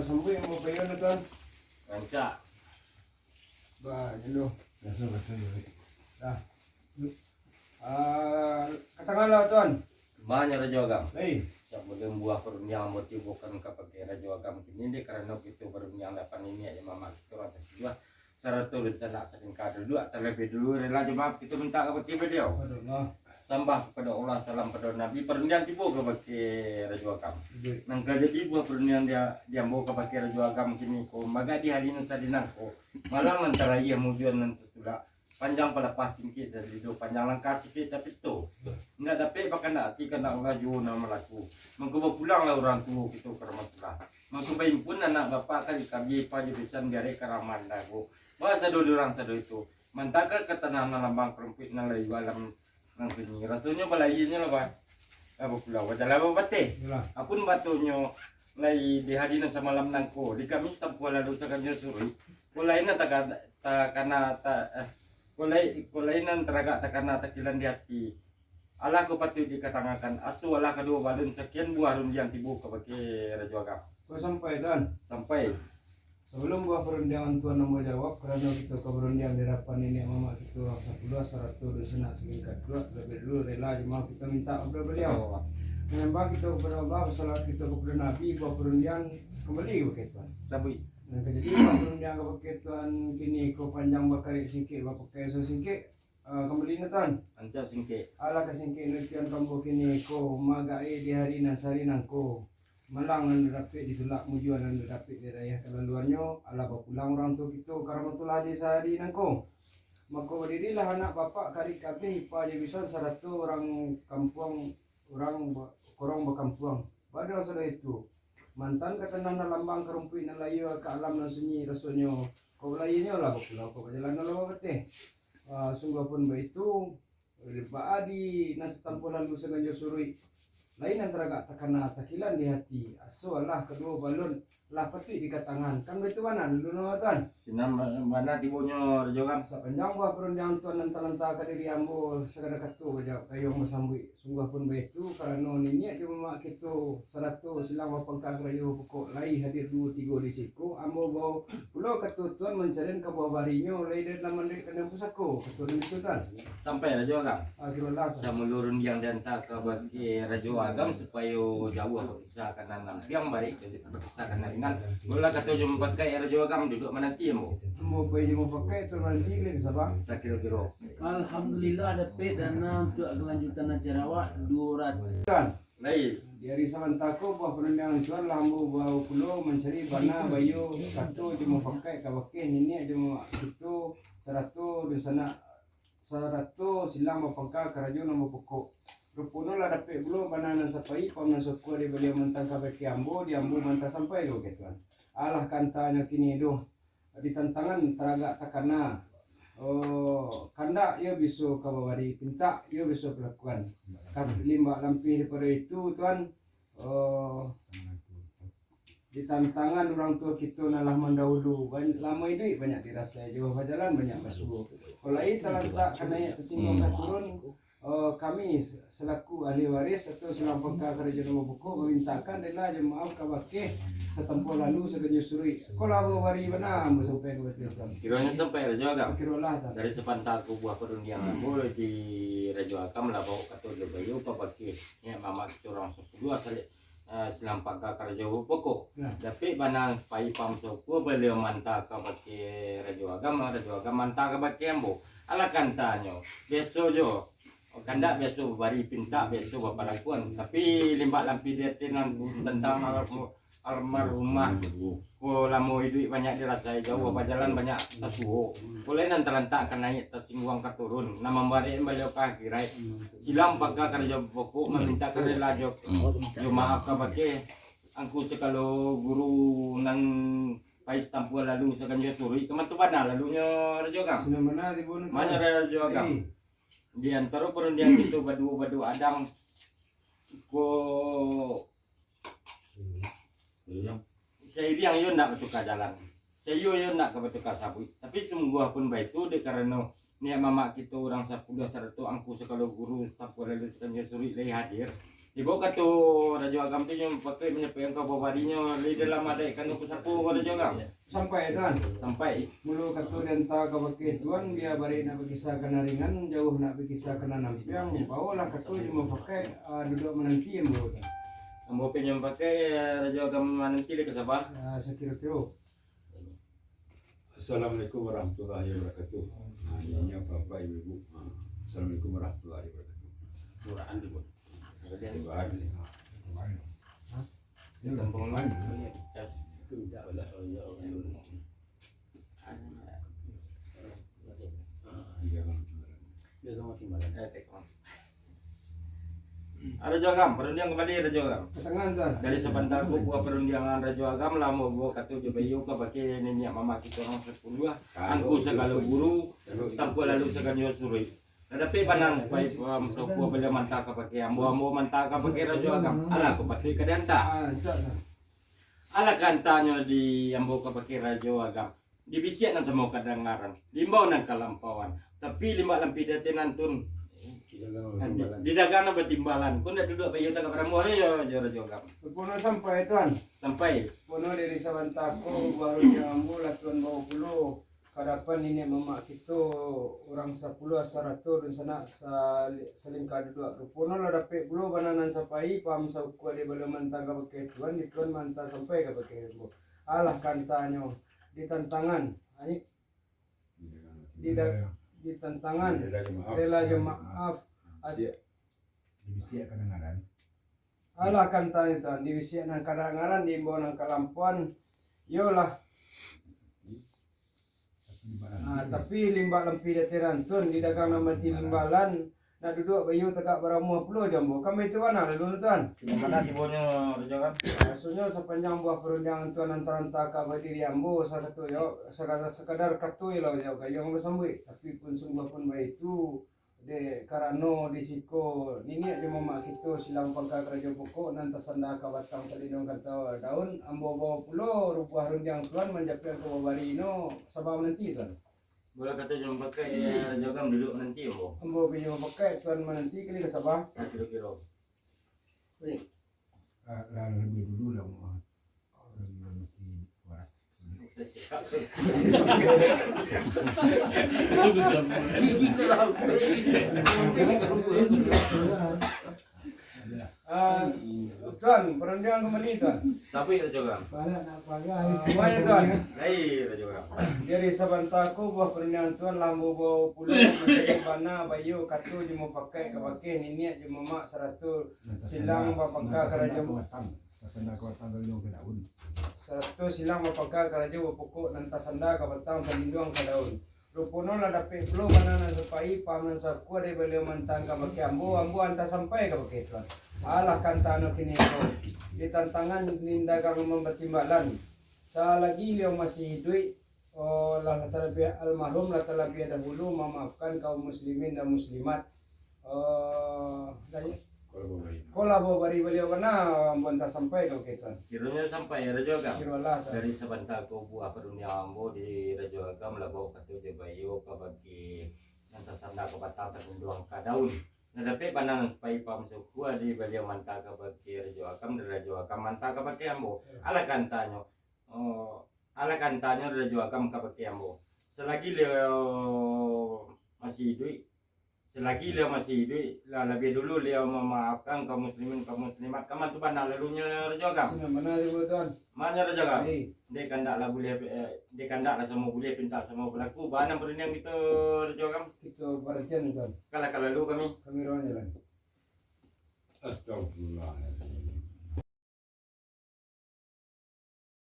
sampai mau bayar na tuan. Rancak. Ba, dulu. Langsung betul dulu. Dah. Katakanlah tuan. Banyak Raja Agam. Hei, Siap bagian buah perunjang motif bukan kepakai Raja Agam ini deh karena itu perunjang 8 ini aja mama kita rasa juga. Saratul sana saking kader dua terlebih dulu rela maaf kita minta kepada beliau. aduh nah. Sambah kepada Allah salam pada Nabi perunjang tibu kepakai Raja Agam. Baik. Nang jadi buah perunjang dia mau kepakai Raja Agam kini ko maga di hari nan sadinang ko malam antara ia mujuan nanti sudah panjang pada pas singkit dari itu panjang langkah sikit tapi tu nggak dapat bahkan nak hati kena Allah jauh nama laku mengkuba pulang lah orang tua kita ke rumah tulah mengkuba pun anak bapak kali kami pagi besan biare karaman dah bu bahasa dulu orang sado itu mantaka ketenangan lambang perempit nalai balam nang sini rasanya balainya lah pak apa pula wadah lama bate Itulah. apun batunya lay di hari na sa malam nangko di kami tampo lalu sa kanya suri kulay na takana kulay nan teraga takana takilan di hati ala ko pati di katangakan asu ala kedua balun sekian buah rundiang tibu kepakai Raja Agam Kau sampai tuan. sampai Sebelum buah perundangan tuan mau jawab karena kita ke perundangan di hadapan ini mama kita satu dosa selingkat dua lebih dulu rela cuma kita minta kepada beliau. Menyembah kita kepada Allah, salat kita kepada Nabi, buah perundian kembali ke tuan. sabui Dan jadi buah perundian ke tuan kini ko panjang bakari singkit, pakai so singkit kembali na tuan. anca singke Ala ka singkit nutian kambo kini ko magai di hari nasari nangko. Malang nan dapat ditulak mujuan nan dapat di raya kelaluannya. Ala pa pulang orang tua kita karamatulah di sehari nangko. Maka berdirilah anak bapak kari kami ipa je bisa satu orang kampung orang korong berkampung. Pada salah itu mantan ketenang na lambang kerumpuin na layu ke alam na sunyi rasonyo. Kau layunya lah pulau kau jalan na lawa bete. Sungguh pun begitu baadi na setampo lalu sengaja surui. Lain antara gak takana takilan di hati. Aso Allah kedua balon lah peti di katangan. Kan begitu mana dulu tuan. sinam mana tibunya Raja Agam Sepanjang buah perundangan tuan nanta-nanta kadiri ambo segala katu kayo masambui. Sungguh pun begitu karena ini cuma kita seratu silang wapangkang rayo pokok lai hadir 2-3 di siku ambo bau pulau katu tuan mencariin ke bawah barinya lai dari laman dari kandang pusako katu itu tuan. sampai Raja Agam Akhirnya saya melurun yang diantar ke bagi Raja Agam supaya jauh bisa kanan yang baik bisa kanan ringan bola kata jumpa pakai Raja Agam duduk menanti ya mau mau bayi mau pakai tuan nanti lagi sabang. saya kira-kira Alhamdulillah dapat dana untuk kelanjutan acara awak 200. Tuan. lain Dari Samantako buah perundangan tuan lambu bau pulau mencari bana bayu katu cuma pakai kawakin ini cuma itu 100 di sana 100 silang mapangka karajo nama pokok rupuno lah dapat belum bananan sapai paman sokko di beliau mentang kabaki ambo di ambo mantah sampai lo tuan alah kantanya kini doh di tantangan teraga takana kanda ia bisa kawari pinta ia bisa pelakuan kan limba lampi daripada itu tuan di tantangan orang tua kita nalah mendahulu lama itu banyak dirasa jauh jalan banyak masuk kalau itu tak kena tersinggung turun kami selaku ahli waris atau selampangka kerja nama buku memintakan rela jemaah kabake setempoh lalu segera suri kalau wari mana ambo sampai ke betul kiranya sampai Raja Agam kirolah dari sepantaku buah perundiangan mulai di Raja Agam lah bawa kata dia bayu pakai ya mama kita orang sepuluh asal selampang ke kerja pokok tapi banang pai pam soku beliau mantap ke pakai Raja Agam mantap ke pakai ambo ala kantanya besok jo kanda biasa bari pinta biasa bapak lakuan tapi limbak lampi dia tenan tentang almarhumah ko lamo hidup banyak dirasa jauh apa jalan banyak tasuo boleh nanti akan naik tersinggung keturun nama bari beliau akhirat silam pakai kerja pokok meminta kerela jo maaf kabake angku sekalo guru nan pais tampu lalu sekanja suri teman tu mana lalunya Raja Agam sudah mana di bunuh mana Raja Agam di antara perundian itu badu adang ko saya yang yo nak betuka jalan saya yo nak ke betuka sabui tapi sungguh pun baik itu de karena ni mama kita orang 10 100 angku sekalo guru staf lalu sekanya suri lagi hadir Ibu katu Rajo Agam tu yang pakai menyampaikan ke bawadinya di dalam ada ikan sapu Rajo Agam Sampai tuan. sampai Mulu katu denta kabake tuan biar bari nak berkisah kena ringan jauh nak berkisah kena nampiang bawalah katu cuma pakai duduk menanti mulu. ambo penyam pakai Rajo Agam nanti le ke Sabah. Sekira-kira. Assalamualaikum warahmatullahi wabarakatuh. Ini Bapak Ibu. Assalamualaikum warahmatullahi wabarakatuh. Murahan di bawah. Tuhan. Di kampung lain. Itu tidak boleh. Rajo Agam, perundian kembali Rajo Agam. Ketangan tuan. Dari sebentarku buat perundangan Rajo Agam lah mau bawa katu je bayu ke pakai nenek mama kita orang 10 angku segala guru staf lalu segala surui. Tapi panang pai masuk gua bela mantaka pakai ambo mantaka pakai Rajo Agam. Ala aku pakai kadanta. Cak. Ala kantanya di ambo ke pakai Rajo Agam. Dibisiak nang semua kadengaran. Limbau nang kalampauan. Tapi limba lampi datin antun. Di dagana bertimbalan. Kau nak duduk bayu tak beramu ya Rajo Agam. Puno sampai tuan. Sampai Puno dari Sawantako baru nyambu lah tuan bawa pulau. Kadapan ini mamak kita orang 10 asaratur dan sana saling kadu dua. Puno lah dapat pulau bananan sampai pam sauku ada bala mantang ka pakai tuan di tuan mantang sampai ka pakai tu. Alah kantanya di tantangan. Ani di tantangan rela jemaaf Dibisiak kadang-kadang. alah kantanya tuan di wisian nang kadangaran di bawah nang kalampuan yolah. Tapi limbah lempi datiran tuan di dagang nama timbalan nak duduk bayu tegak beramu puluh jambu. Kami itu mana lalu tuan? mana di bawahnya Rajo Agam? Maksudnya sepanjang buah perundangan tuan antara kabadiri ambo satu yo sekadar katui lah yo kayong bersambui. Tapi pun sungguh pun baik itu de karano disiko nini aja mama kita silang pangka kerja pokok nanti sanda kabatang talidong kata daun ambo bawa pulau rubuah runjang tuan menjapkan ke babarino sabab nanti tuan. Boleh kata jom pakai Rajo Agam duduk nanti ambo. Ambo pinjam pakai tuan menanti kali ke Sabah. Kira-kira. Lalu lebih dulu lah orang mesti buat. Tuan, perundangan kembali tuan. Tapi Rajo Agam. Banyak tuan. Hai Rajo Agam. Dari Sabantako buah perundangan tuan lambu bawa pulau menjadi bana bayu katu je mau pakai ke pakai nini je mamak 100 silang bapangka keraja 100 silang bapangka keraja pokok nanti sanda ke batang pelindung ke daun. Rupono lah dapat pulau bananan sepai paman saku ada beliau mantang ke pakai ambo anta sampai ke pakai tuan. Alah kantano kini ko di tantangan nindagang mempertimbalan. Selagi beliau masih hidup lah terlebih almarhum lah terlebih dahulu memaafkan kaum muslimin dan muslimat. Kalau bari beliau mana bantah sampai kau kita. Kiranya sampai Rajo Agam. Kiralah Dari Sabantako buah perundangan ambo di Rajo Agam lah bawa katu je bayu ke bagi nanti sanda ke batang pelindung ke daun. Nah, tapi pandangan supaya pam suku di beliau mantah ke bagi Rajo Agam dan Rajo Agam mantah ke bagi ambo. Ala kantanya. Ala kantanya Rajo Agam ke bagi ambo. Selagi beliau masih hidup, lebih dulu beliau memaafkan kaum muslimin kaum muslimat. Kaman tu pandang lalunya Rajo Agam. Sudah mana dia tuan? Mana Rajo Agam? Hei, Dia kandak lah boleh, dia kandak lah semua boleh pinta semua berlaku. Bahan perundang kita Rajo Agam. kita perhatian tuan. Kalau lalu kami. Kami rawat jalan. Astagfirullah.